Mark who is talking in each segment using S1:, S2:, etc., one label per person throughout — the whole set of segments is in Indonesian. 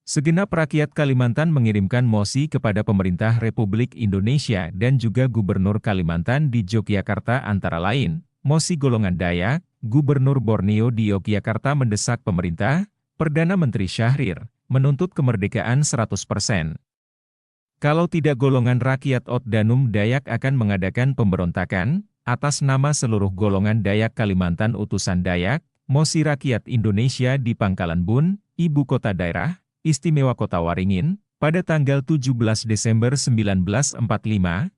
S1: Segenap rakyat Kalimantan mengirimkan mosi kepada pemerintah Republik Indonesia dan juga Gubernur Kalimantan di Yogyakarta antara lain, mosi golongan Dayak, Gubernur Borneo di Yogyakarta mendesak pemerintah, Perdana Menteri Syahrir, menuntut kemerdekaan 100%. Kalau tidak golongan rakyat Otdanum Dayak akan mengadakan pemberontakan, atas nama seluruh golongan Dayak Kalimantan utusan Dayak, mosi rakyat Indonesia di Pangkalan Bun, Ibu Kota Daerah, Istimewa Kota Waringin, pada tanggal 17 Desember 1945,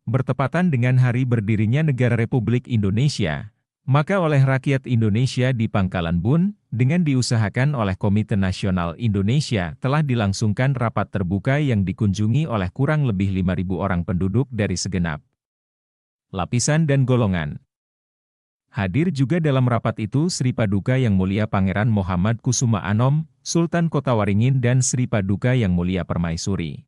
S1: bertepatan dengan hari berdirinya Negara Republik Indonesia. Maka oleh rakyat Indonesia di Pangkalan Bun, dengan diusahakan oleh Komite Nasional Indonesia, telah dilangsungkan rapat terbuka yang dikunjungi oleh kurang lebih 5.000 orang penduduk dari segenap lapisan dan golongan. Hadir juga dalam rapat itu Sri Paduka Yang Mulia Pangeran Muhammad Kusuma Anom, Sultan Kota Waringin dan Sri Paduka Yang Mulia Permaisuri.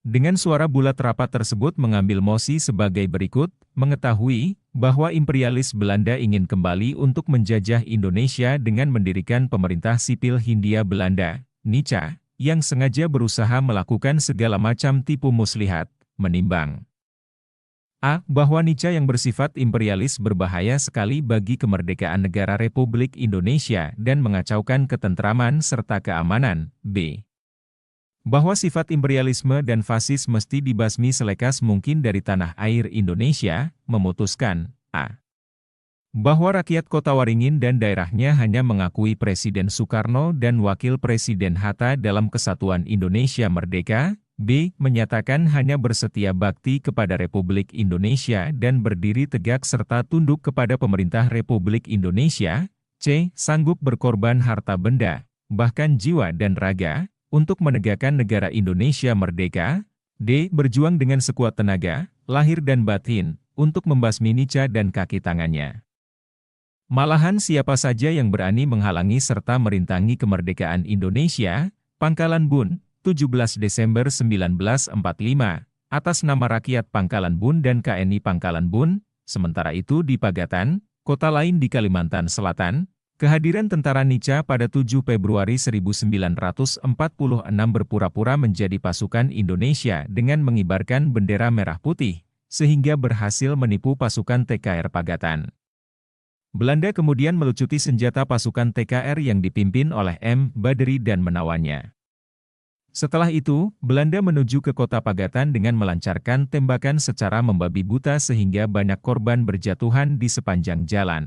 S1: Dengan suara bulat rapat tersebut mengambil mosi sebagai berikut, mengetahui bahwa imperialis Belanda ingin kembali untuk menjajah Indonesia dengan mendirikan pemerintah sipil Hindia Belanda, NICA, yang sengaja berusaha melakukan segala macam tipu muslihat, menimbang bahwa NICA yang bersifat imperialis berbahaya sekali bagi kemerdekaan negara Republik Indonesia dan mengacaukan ketentraman serta keamanan. B. Bahwa sifat imperialisme dan fasis mesti dibasmi selekas mungkin dari tanah air Indonesia, memutuskan bahwa rakyat Kota Waringin dan daerahnya hanya mengakui Presiden Soekarno dan Wakil Presiden Hatta dalam Kesatuan Indonesia Merdeka. B. Menyatakan hanya bersetia bakti kepada Republik Indonesia dan berdiri tegak serta tunduk kepada pemerintah Republik Indonesia. C. Sanggup berkorban harta benda, bahkan jiwa dan raga, untuk menegakkan negara Indonesia merdeka. D. Berjuang dengan sekuat tenaga, lahir dan batin, untuk membasmi NICA dan kaki tangannya. Malahan siapa saja yang berani menghalangi serta merintangi kemerdekaan Indonesia. Pangkalan Bun, 17 Desember 1945, atas nama rakyat Pangkalan Bun dan KNI Pangkalan Bun. Sementara itu di Pagatan, kota lain di Kalimantan Selatan, kehadiran tentara NICA pada 7 Februari 1946 berpura-pura menjadi pasukan Indonesia dengan mengibarkan bendera merah putih, sehingga berhasil menipu pasukan TKR Pagatan. Belanda kemudian melucuti senjata pasukan TKR yang dipimpin oleh M. Badri dan menawannya. Setelah itu, Belanda menuju ke kota Pagatan dengan melancarkan tembakan secara membabi buta sehingga banyak korban berjatuhan di sepanjang jalan.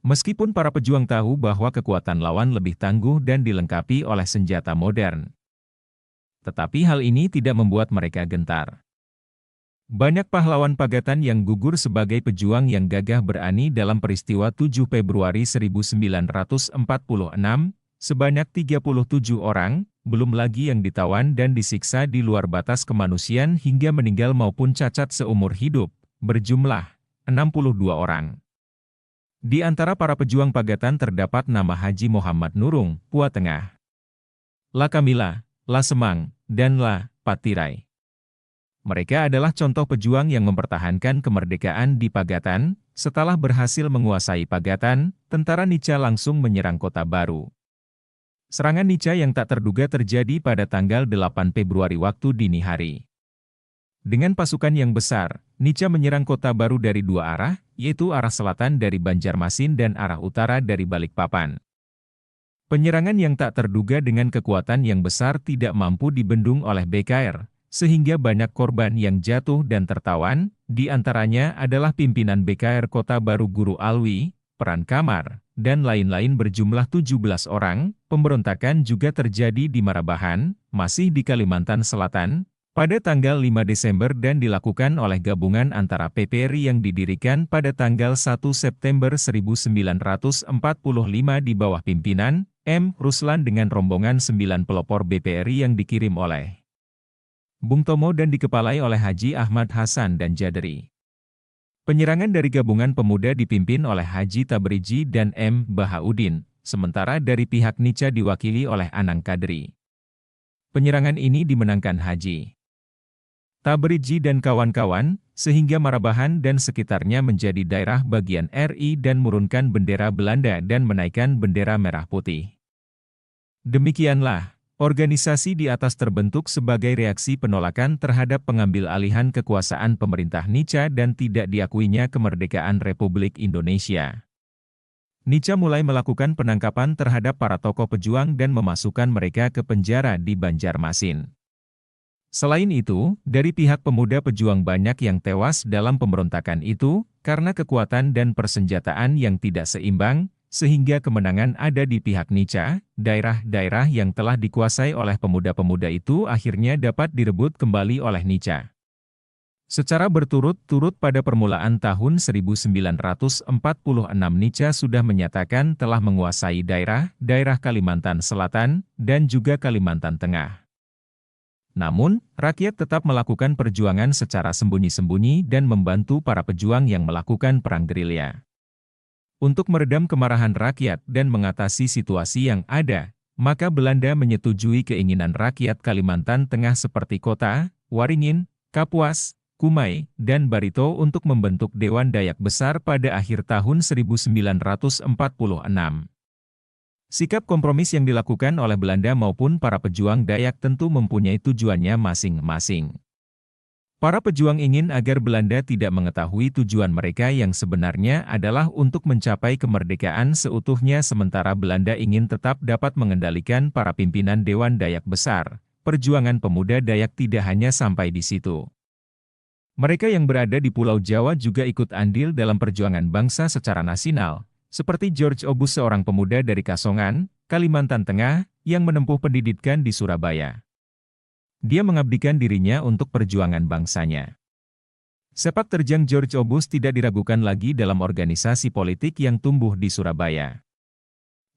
S1: Meskipun para pejuang tahu bahwa kekuatan lawan lebih tangguh dan dilengkapi oleh senjata modern, tetapi hal ini tidak membuat mereka gentar. Banyak pahlawan Pagatan yang gugur sebagai pejuang yang gagah berani dalam peristiwa 7 Februari 1946, sebanyak 37 orang, belum lagi yang ditawan dan disiksa di luar batas kemanusiaan hingga meninggal maupun cacat seumur hidup, berjumlah 62 orang. Di antara para pejuang Pagatan terdapat nama Haji Muhammad Nurung, Pua Tengah, La Kamila, La Semang, dan La Patirai. Mereka adalah contoh pejuang yang mempertahankan kemerdekaan di Pagatan. Setelah berhasil menguasai Pagatan, tentara NICA langsung menyerang Kota Baru. Serangan NICA yang tak terduga terjadi pada tanggal 8 Februari waktu dini hari. Dengan pasukan yang besar, NICA menyerang Kota Baru dari dua arah, yaitu arah selatan dari Banjarmasin dan arah utara dari Balikpapan. Penyerangan yang tak terduga dengan kekuatan yang besar tidak mampu dibendung oleh BKR, sehingga banyak korban yang jatuh dan tertawan, di antaranya adalah pimpinan BKR Kota Baru Guru Alwi, Peran Kamar, dan lain-lain berjumlah 17 orang. Pemberontakan juga terjadi di Marabahan, masih di Kalimantan Selatan, pada tanggal 5 Desember dan dilakukan oleh gabungan antara PPRI yang didirikan pada tanggal 1 September 1945 di bawah pimpinan M. Ruslan dengan rombongan 9 pelopor BPRI yang dikirim oleh Bung Tomo dan dikepalai oleh Haji Ahmad Hasan dan Jaderi. Penyerangan dari gabungan pemuda dipimpin oleh Haji Tabriji dan M. Bahaudin, sementara dari pihak NICA diwakili oleh Anang Kadri. Penyerangan ini dimenangkan Haji Tabriji dan kawan-kawan, sehingga Marabahan dan sekitarnya menjadi daerah bagian RI dan menurunkan bendera Belanda dan menaikkan bendera merah putih. Demikianlah Organisasi di atas terbentuk sebagai reaksi penolakan terhadap pengambil alihan kekuasaan pemerintah Nica dan tidak diakuinya kemerdekaan Republik Indonesia. Nica mulai melakukan penangkapan terhadap para tokoh pejuang dan memasukkan mereka ke penjara di Banjarmasin. Selain itu, dari pihak pemuda pejuang banyak yang tewas dalam pemberontakan itu, karena kekuatan dan persenjataan yang tidak seimbang, sehingga kemenangan ada di pihak Nica. Daerah-daerah yang telah dikuasai oleh pemuda-pemuda itu akhirnya dapat direbut kembali oleh Nica. Secara berturut-turut pada permulaan tahun 1946 Nica sudah menyatakan telah menguasai daerah Kalimantan Selatan dan juga Kalimantan Tengah. Namun, rakyat tetap melakukan perjuangan secara sembunyi-sembunyi dan membantu para pejuang yang melakukan perang gerilya. Untuk meredam kemarahan rakyat dan mengatasi situasi yang ada, maka Belanda menyetujui keinginan rakyat Kalimantan Tengah seperti Kota, Waringin, Kapuas, Kumai, dan Barito untuk membentuk Dewan Dayak Besar pada akhir tahun 1946. Sikap kompromis yang dilakukan oleh Belanda maupun para pejuang Dayak tentu mempunyai tujuannya masing-masing. Para pejuang ingin agar Belanda tidak mengetahui tujuan mereka yang sebenarnya adalah untuk mencapai kemerdekaan seutuhnya sementara Belanda ingin tetap dapat mengendalikan para pimpinan Dewan Dayak Besar. Perjuangan pemuda Dayak tidak hanya sampai di situ. Mereka yang berada di Pulau Jawa juga ikut andil dalam perjuangan bangsa secara nasional, seperti George Obus seorang pemuda dari Kasongan, Kalimantan Tengah, yang menempuh pendidikan di Surabaya. Dia mengabdikan dirinya untuk perjuangan bangsanya. Sepak terjang George Obus tidak diragukan lagi dalam organisasi politik yang tumbuh di Surabaya.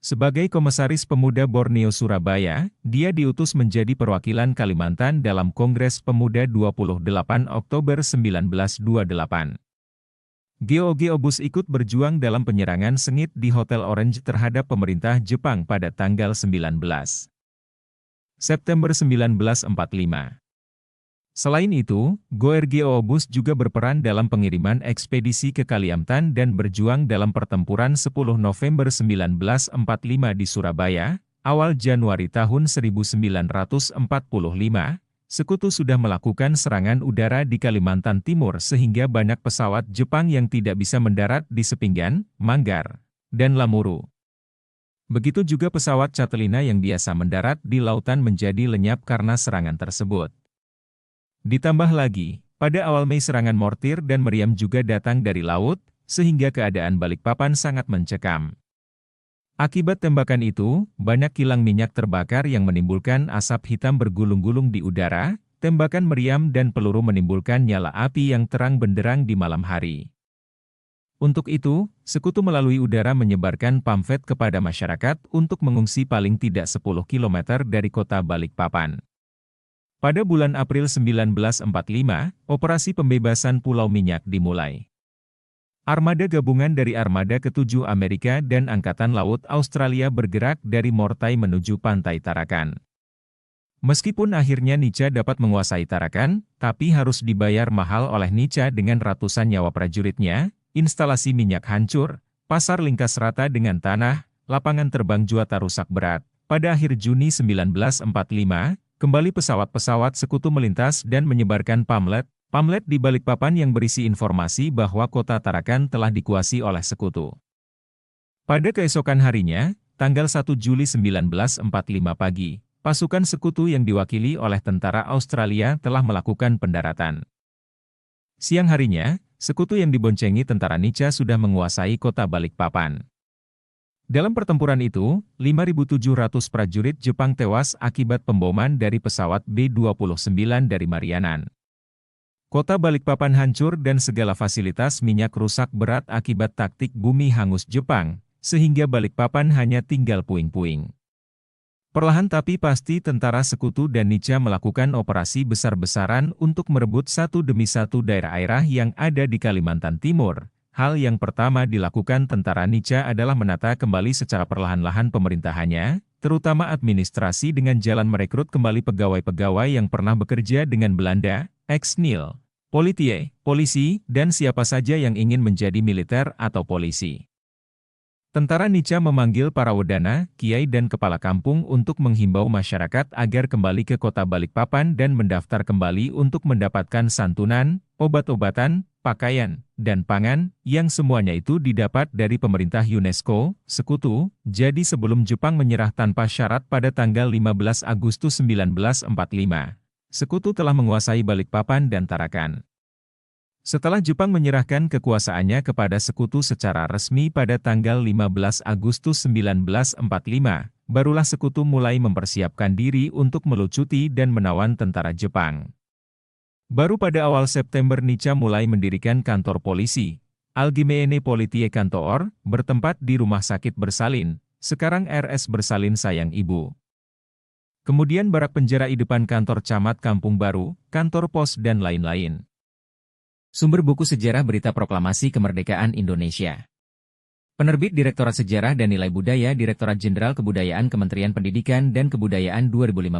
S1: Sebagai Komisaris Pemuda Borneo Surabaya, dia diutus menjadi perwakilan Kalimantan dalam Kongres Pemuda 28 Oktober 1928. George Obus ikut berjuang dalam penyerangan sengit di Hotel Orange terhadap pemerintah Jepang pada tanggal 19 September 1945. Selain itu, George Obus juga berperan dalam pengiriman ekspedisi ke Kalimantan dan berjuang dalam pertempuran 10 November 1945 di Surabaya. Awal Januari tahun 1945, Sekutu sudah melakukan serangan udara di Kalimantan Timur sehingga banyak pesawat Jepang yang tidak bisa mendarat di Sepinggan, Manggar, dan Lamuru. Begitu juga pesawat Catelina yang biasa mendarat di lautan menjadi lenyap karena serangan tersebut. Ditambah lagi, pada awal Mei serangan mortir dan meriam juga datang dari laut, sehingga keadaan Balikpapan sangat mencekam. Akibat tembakan itu, banyak kilang minyak terbakar yang menimbulkan asap hitam bergulung-gulung di udara, tembakan meriam dan peluru menimbulkan nyala api yang terang benderang di malam hari. Untuk itu, Sekutu melalui udara menyebarkan pamflet kepada masyarakat untuk mengungsi paling tidak 10 km dari kota Balikpapan. Pada bulan April 1945, operasi pembebasan Pulau Minyak dimulai. Armada gabungan dari Armada ke-7 Amerika dan Angkatan Laut Australia bergerak dari Mortai menuju pantai Tarakan. Meskipun akhirnya Nica dapat menguasai Tarakan, tapi harus dibayar mahal oleh Nica dengan ratusan nyawa prajuritnya. Instalasi minyak hancur, pasar lingkas rata dengan tanah, lapangan terbang Juata rusak berat. Pada akhir Juni 1945, kembali pesawat-pesawat Sekutu melintas dan menyebarkan pamflet di Balikpapan yang berisi informasi bahwa kota Tarakan telah dikuasai oleh Sekutu. Pada keesokan harinya, tanggal 1 Juli 1945 pagi, pasukan Sekutu yang diwakili oleh tentara Australia telah melakukan pendaratan. Siang harinya, Sekutu yang diboncengi tentara Nica sudah menguasai kota Balikpapan. Dalam pertempuran itu, 5.700 prajurit Jepang tewas akibat pemboman dari pesawat B-29 dari Marianan. Kota Balikpapan hancur dan segala fasilitas minyak rusak berat akibat taktik bumi hangus Jepang, sehingga Balikpapan hanya tinggal puing-puing. Perlahan tapi pasti tentara Sekutu dan Nica melakukan operasi besar-besaran untuk merebut satu demi satu daerah-daerah yang ada di Kalimantan Timur. Hal yang pertama dilakukan tentara Nica adalah menata kembali secara perlahan-lahan pemerintahannya, terutama administrasi dengan jalan merekrut kembali pegawai-pegawai yang pernah bekerja dengan Belanda, ex-NIL, polisi, dan siapa saja yang ingin menjadi militer atau polisi. Tentara Nica memanggil para wedana, kiai dan kepala kampung untuk menghimbau masyarakat agar kembali ke kota Balikpapan dan mendaftar kembali untuk mendapatkan santunan, obat-obatan, pakaian, dan pangan, yang semuanya itu didapat dari pemerintah UNESCO, Sekutu. Jadi sebelum Jepang menyerah tanpa syarat pada tanggal 15 Agustus 1945, Sekutu telah menguasai Balikpapan dan Tarakan. Setelah Jepang menyerahkan kekuasaannya kepada Sekutu secara resmi pada tanggal 15 Agustus 1945, barulah Sekutu mulai mempersiapkan diri untuk melucuti dan menawan tentara Jepang. Baru pada awal September Nica mulai mendirikan kantor polisi, Algemene Politie Kantor, bertempat di Rumah Sakit Bersalin, sekarang RS Bersalin Sayang Ibu. Kemudian barak penjara di depan kantor camat Kampung Baru, kantor pos dan lain-lain. Sumber buku sejarah berita proklamasi kemerdekaan Indonesia. Penerbit Direktorat Sejarah dan Nilai Budaya Direktorat Jenderal Kebudayaan Kementerian Pendidikan dan Kebudayaan 2015.